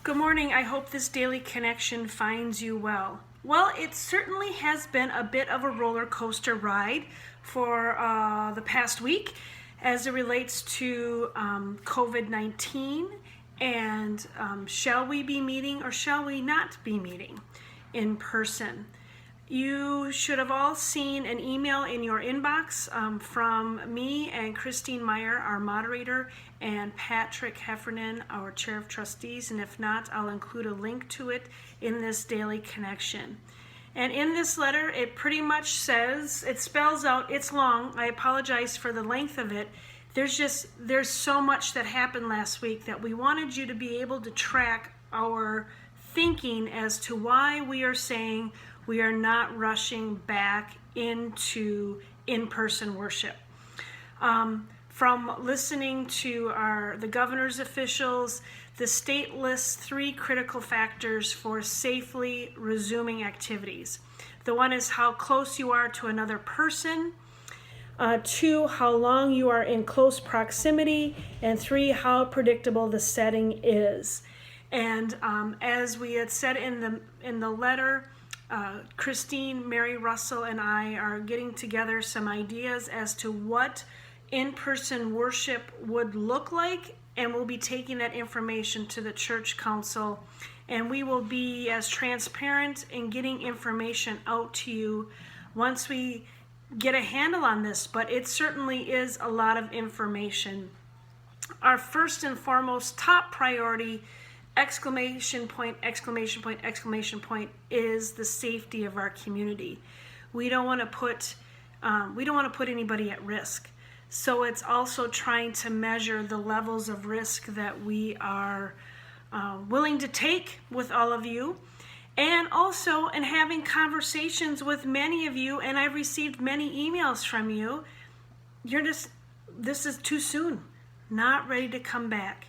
Good morning. I hope this daily connection finds you well. Well, it certainly has been a bit of a roller coaster ride for the past week as it relates to COVID-19 and shall we be meeting or shall we not be meeting in person? You should have all seen an email in your inbox from me and Christine Meyer, our moderator, and Patrick Heffernan, our chair of trustees. And if not, I'll include a link to it in this daily connection. And in this letter, it pretty much says, it spells out, it's long. I apologize for the length of it. There's so much that happened last week that we wanted you to be able to track our thinking as to why we are saying we are not rushing back into in-person worship. From listening to the governor's officials, the state lists 3 critical factors for safely resuming activities. The one is how close you are to another person, 2, how long you are in close proximity, and 3, how predictable the setting is. And as we had said in the letter, Christine, Mary Russell, and I are getting together some ideas as to what in-person worship would look like, and we'll be taking that information to the church council, and we will be as transparent in getting information out to you once we get a handle on this, but it certainly is a lot of information. Our first and foremost top priority, exclamation point, exclamation point, exclamation point, is the safety of our community. We don't want to put anybody at risk. So it's also trying to measure the levels of risk that we are willing to take with all of you, and also in having conversations with many of you. And I've received many emails from you. This is too soon, not ready to come back.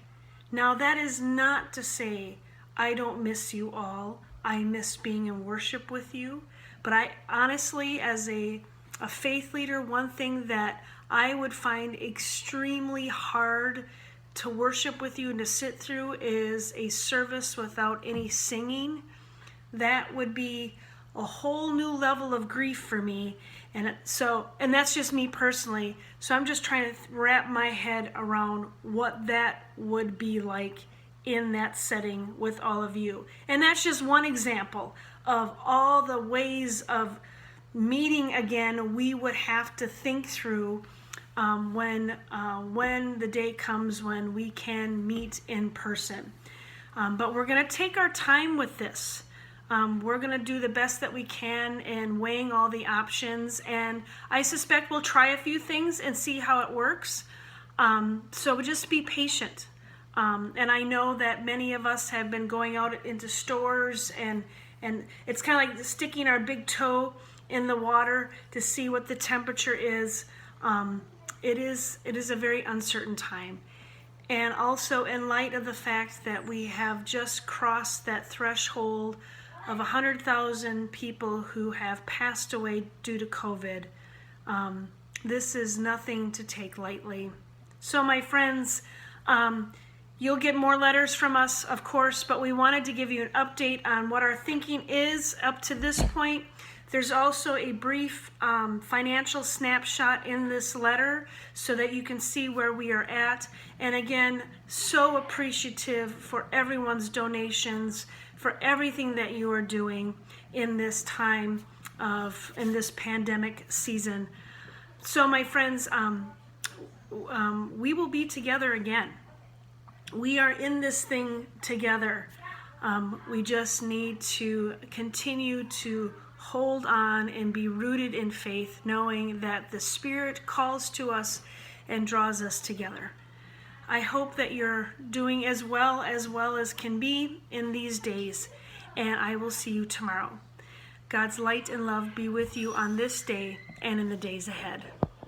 Now, that is not to say I don't miss you all. I miss being in worship with you. But I honestly, as a faith leader, one thing that I would find extremely hard to worship with you and to sit through is a service without any singing. That would be a whole new level of grief for me. And that's just me personally. So I'm just trying to wrap my head around what that would be like in that setting with all of you. And that's just one example of all the ways of meeting again we would have to think through when the day comes when we can meet in person. But we're going to take our time with this. We're going to do the best that we can in weighing all the options, and I suspect we'll try a few things and see how it works. So just be patient. And I know that many of us have been going out into stores, and it's kind of like sticking our big toe in the water to see what the temperature is. It is a very uncertain time. And also in light of the fact that we have just crossed that threshold of 100,000 people who have passed away due to COVID. This is nothing to take lightly. So my friends, you'll get more letters from us, of course, but we wanted to give you an update on what our thinking is up to this point. There's also a brief financial snapshot in this letter so that you can see where we are at. And again, so appreciative for everyone's donations, for everything that you are doing in this time in this pandemic season. So my friends, we will be together again. We are in this thing together. We just need to continue to hold on and be rooted in faith, knowing that the Spirit calls to us and draws us together. I hope that you're doing as well as can be in these days, and I will see you tomorrow. God's light and love be with you on this day and in the days ahead.